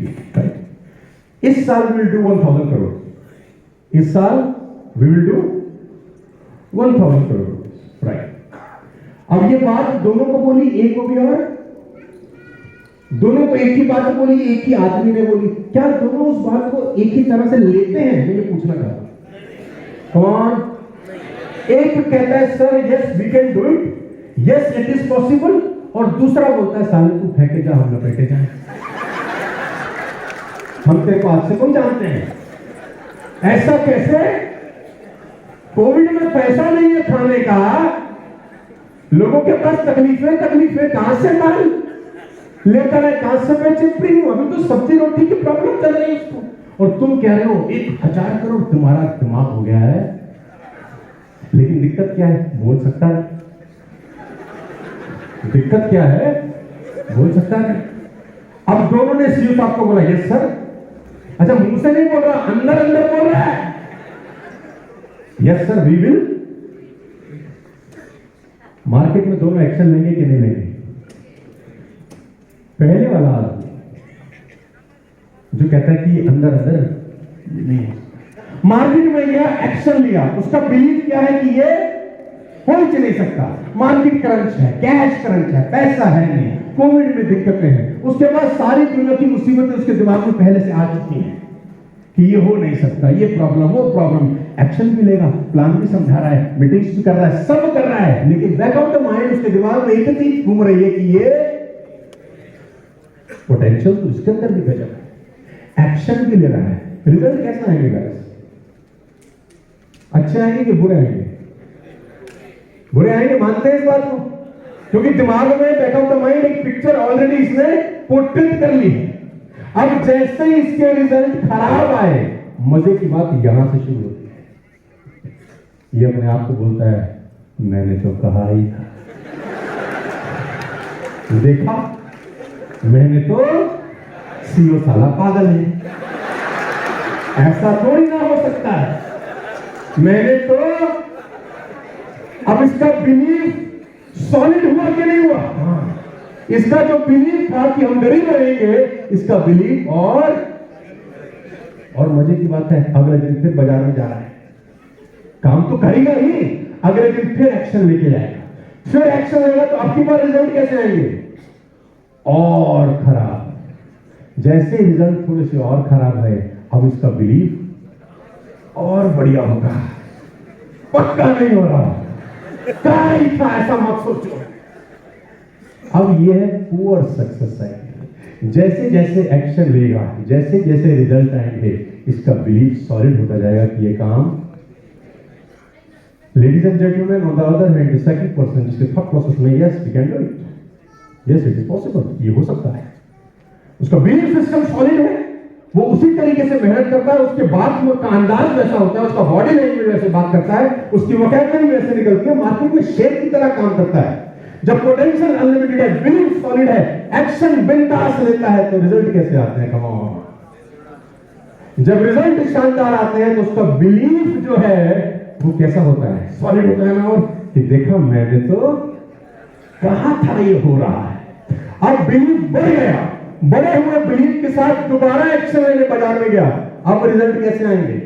Right. इस साल we will do 1000 crore, इस साल we will do 1000 crore, right. अब ये बात दोनों को बोली, एक को भी, और दोनों को एक ही बात बोली, एक ही आदमी ने बोली। क्या दोनों उस बात को एक ही तरह से लेते हैं, मैं ये पूछना चाहता हूं। कौन? एक कहता है sir yes we can do it, yes it is possible, और दूसरा बोलता है साले तू फेंके जा, हम लपेटे जाए, हम तेरे को आज से कौन जानते हैं। ऐसा कैसे? कोविड में पैसा नहीं है खाने का, लोगों के पास तकलीफें कहां से माल लेकर है, कहां से मैं चिपड़ी हूं, अभी तो सब्जी रोटी की प्रॉब्लम चल रही है उसको, और तुम कह रहे हो 1000 करोड़ तुम्हारा दिमाग हो गया है। लेकिन दिक्कत क्या है? बोल सकता है। दिक्कत क्या है? बोल सकता है। अब दोनों ने सीईओ साहब को बोला यस सर। अच्छा, मुंह से नहीं बोल रहा, अंदर अंदर बोल रहा है yes sir we will. Market में दोनों एक्शन लेंगे कि नहीं लेंगे? पहले वाला आदमी जो कहता है कि अंदर अंदर नहीं, मार्केट में गया, एक्शन लिया, उसका बिलीव क्या है कि ये हो ही नहीं सकता, मार्केट करंट है, कैश करंट है, पैसा है नहीं, कोविड में दिक्कतें हैं, उसके बाद सारी दुनिया की मुसीबतें उसके दिमाग में पहले से आ चुकी हैं कि ये हो नहीं सकता, ये प्रॉब्लम वो प्रॉब्लम। एक्शन भी लेगा, प्लान भी समझा रहा है, मीटिंग्स भी कर रहा है, सब कर रहा है, लेकिन बैक ऑफ द माइंड उसके दिमाग में एक चीज घूम रही है कि ये पोटेंशियल तो इसके अंदर भी गजब है। एक्शन भी ले रहा है। रिजल्ट कैसा आएंगे गाइस? अच्छे आएंगे कि बुरे आएंगे? बुरे आएंगे, मानते हैं इस बात को? क्योंकि दिमाग में बैक ऑफ द माइंड एक पिक्चर ऑलरेडी इसने पोर्ट्रेट कर ली है। अब जैसे ही इसके रिजल्ट खराब आए, मजे की बात यहां से शुरू होती है। ये अपने आप को बोलता है मैंने तो कहा ही था, देखा, मैंने तो, सीईओ साला पागल है, ऐसा थोड़ी ना हो सकता है, मैंने तो। अब इसका बिलीफ सॉलिड हुआ कि नहीं हुआ? इसका जो बिलीफ था कि हम गरीब रहेंगे, इसका बिलीफ और मजे की बात है, अगले दिन फिर बाजार में जा रहा है, काम तो करेगा ही, अगले दिन फिर एक्शन लेके जाएगा, फिर एक्शन लेगा, तो आपकी बार रिजल्ट कैसे आएंगे? और खराब। जैसे रिजल्ट थोड़े से और खराब है, अब इसका बिलीफ और बढ़िया होगा, पक्का नहीं हो रहा, क्या था ऐसा मत सोचो। अब यह है पुअर सक्सेस साइकिल। जैसे जैसे एक्शन लेगा, जैसे जैसे रिजल्ट आएंगे, इसका बिलीफ सॉलिड होता जाएगा कि ये काम। Ladies and gentleman, on the other hand, the second person जिसके थॉट प्रोसेस में yes we can do it, yes it is possible, ये हो सकता है, उसका बिलीफ सिस्टम सॉलिड है, वो उसी तरीके से मेहनत करता है, उसके बात का अंदाज वैसा होता है, उसका बॉडी लैंग्वेज वैसे बात करता है, उसकी वोकैबुलरी वैसे निकलती है, मार्केट में शेर की तरह काम करता है। जब पोटेंशियल अनलिमिटेड है, बिलीफ सॉलिड है, एक्शन बिंदास लेता है, तो रिजल्ट कैसे आते हैं? Come on. जब रिजल्ट शानदार आते हैं, तो उसका बिलीफ जो है वो कैसा होता है? सॉलिड होता है ना, और कि देखा मैंने तो कहा था ये हो रहा है। अब बिलीफ बढ़ गया, बड़े हुए बिलीफ के साथ दोबारा एक्शन लेने बाजार में गया, अब रिजल्ट कैसे आएंगे?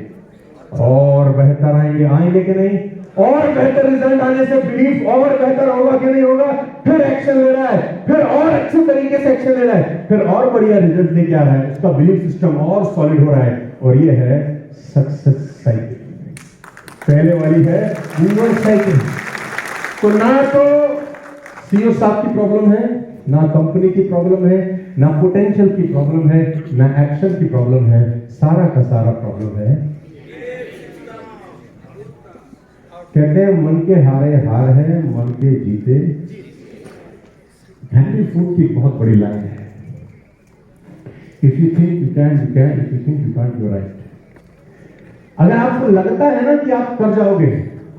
और बेहतर आएंगे कि नहीं? और बेहतर रिजल्ट आने से बिलीफ और बेहतर होगा कि नहीं होगा? फिर एक्शन ले रहा है, फिर और अच्छे तरीके से एक्शन ले रहा है, फिर और बढ़िया रिजल्ट लेके आ रहा है, उसका बिलीफ सिस्टम और सॉलिड हो रहा है, और ये है सक्सेस साइकिल। पहले वाली है पुअर साइकिल। तो ना तो सीईओ साहब की प्रॉब्लम है, ना कंपनी की प्रॉब्लम है, ना पोटेंशियल की प्रॉब्लम है, ना एक्शन की प्रॉब्लम है, सारा का सारा प्रॉब्लम है। कहते हैं मन के हारे हार है, मन के जीते। हेनरी फूड की बहुत बड़ी लाइन है, if you think you can you can, if you think you can't you right. अगर आपको लगता है ना कि आप कर जाओगे,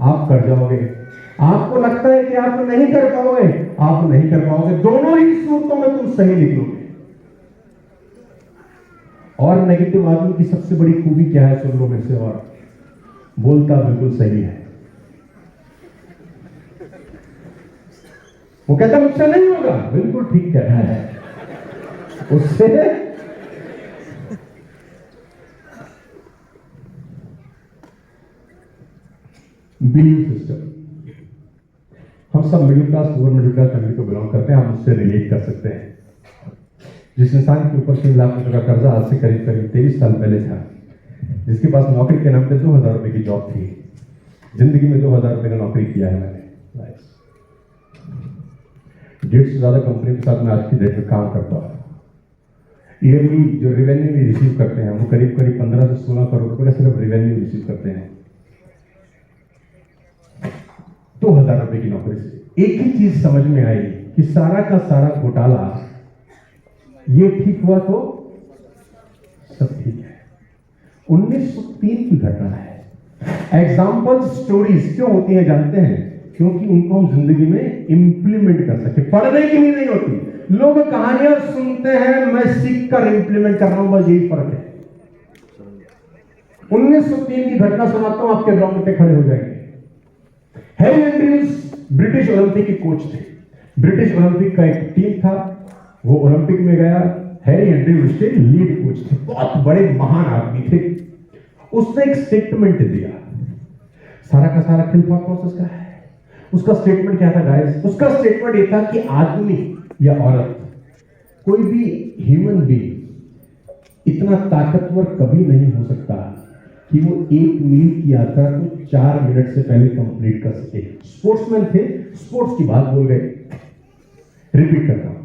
आप कर जाओगे। आपको लगता है कि आप नहीं कर पाओगे, आप नहीं कर पाओगे। दोनों ही सूरतों में तुम सही निकलोगे। और नेगेटिव आदमी की सबसे बड़ी खूबी क्या है? सुन लो मेरे से, और बोलता बिल्कुल सही है। वो कहता मुझसे नहीं होगा, बिल्कुल ठीक कह रहा है, उससे सब middle class lower middle class family को बिलोंग करते हैं, हम उससे रिलेट कर सकते हैं। जिस इंसान के ऊपर 3 लाख रुपए का कर्जा आज से करीब 23 साल पहले था, जिसके पास नौकरी के नाम पे 2000 रुपए की जॉब थी, जिंदगी में 2000 रुपए का नौकरी किया है मैंने। 150 से ज्यादा कंपनी के साथ मैं आज की डेट में काम करता हूँ। ईयरली जो रेवेन्यू भी रिसीव करते हैं वो करीब 15 से 16 करोड़ रुपए का सिर्फ रेवेन्यू रिसीव करते हैं 2000 रुपए की नौकरी से। एक ही चीज समझ में आई कि सारा का सारा घोटाला ये ठीक हुआ तो सब ठीक है। 1903 की घटना है। एग्जाम्पल स्टोरीज क्यों होती हैं जानते हैं? क्योंकि उनको हम जिंदगी में इंप्लीमेंट कर सके। पढ़ने के लिए नहीं होती। लोग कहानियां सुनते हैं, मैं सीख कर इंप्लीमेंट कर रहा हूं, बस यही फर्क है। 1903 की घटना सुनाता हूं, आपके ग्राउंड पे खड़े हो जाएंगे। हैरी एंड्रयूज ब्रिटिश ओलंपिक के कोच थे। ब्रिटिश ओलंपिक का एक टीम था, वो ओलंपिक में गया। हैरी एंड्रयूज के लीड कोच थे, बहुत बड़े महान आदमी थे। उसने एक स्टेटमेंट दिया, सारा का सारा खेल थॉट प्रोसेस का है। उसका स्टेटमेंट क्या था गाइस? उसका स्टेटमेंट ये था कि आदमी या औरत, कोई भी ह्यूमन बीइंग इतना ताकतवर कभी नहीं हो सकता कि वो 1 मील की यात्रा को 4 मिनट से पहले कंप्लीट कर सके। स्पोर्ट्समैन थे, स्पोर्ट्स की बात बोल गए। रिपीट करता हूं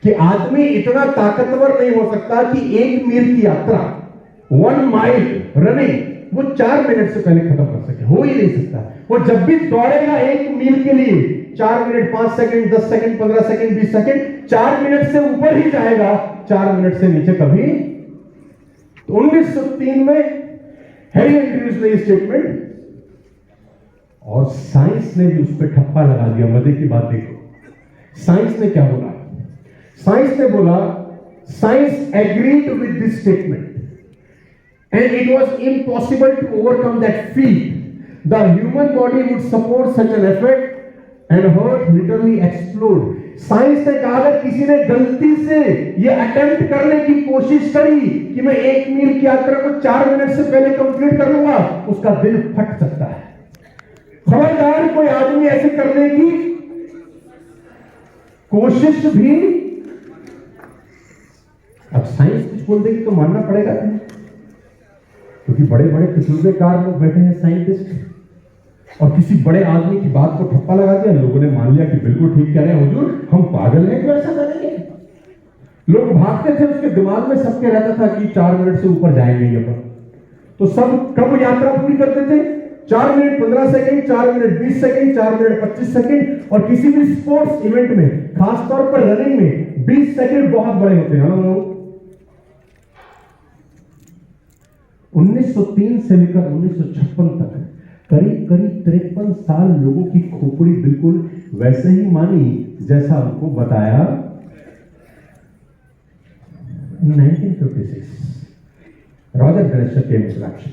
कि आदमी इतना ताकतवर नहीं हो सकता कि 1 मील की यात्रा 1 माइल रनिंग वो 4 मिनट से पहले खत्म कर सके। हो ही नहीं सकता। वो जब भी दौड़ेगा 1 मील के लिए 4 minute 5 second 10 second 15 second 20 second 4 minute से ऊपर ही जाएगा, 4 मिनट से नीचे कभी। तो 1903 में हैरी एंड्रयूज ने स्टेटमेंट, और साइंस ने भी उस पर ठप्पा लगा दिया। मजे की बात देखो, साइंस ने क्या बोला? साइंस ने बोला, science agreed with this statement and it was impossible to overcome that feat. The human body would support such an effort and heart literally explode. Science ने कहा अगर किसी ने गलती से ये अटेम्प्ट करने की कोशिश करी कि मैं 1 मील की यात्रा को 4 मिनट से पहले कंप्लीट कर लूंगा, उसका दिल फट सकता है। खबरदार कोई आदमी ऐसे करने की कोशिश भी, अब साइंस कुछ बोल देगी तो मानना पड़ेगा तुम्हें, क्योंकि बड़े बड़े तजुर्बेकार लोग बैठे हैं साइंटिस्ट, और किसी बड़े आदमी की बात को ठप्पा लगा दिया, लोगों ने मान लिया कि बिल्कुल ठीक कह रहे हैं हुजूर, हम पागल हैं क्यों ऐसा करेंगे। लोग भागते थे, उसके दिमाग में सबके रहता था कि 4 मिनट से ऊपर जाएंगे ये पर। तो सब कब यात्रा पूरी करते थे? 4 minute 15 second, 4 minute 20 second, 4 minute 25 second. और किसी भी स्पोर्ट्स इवेंट में, खासतौर पर रनिंग में 20 सेकंड बहुत बड़े होते हैं। 1903 से लेकर 1956 तक करीब 53 साल लोगों की खोपड़ी बिल्कुल वैसे ही मानी जैसा उनको बताया। 1956 रॉजर बैरिस्टर के इंट्रोडक्शन।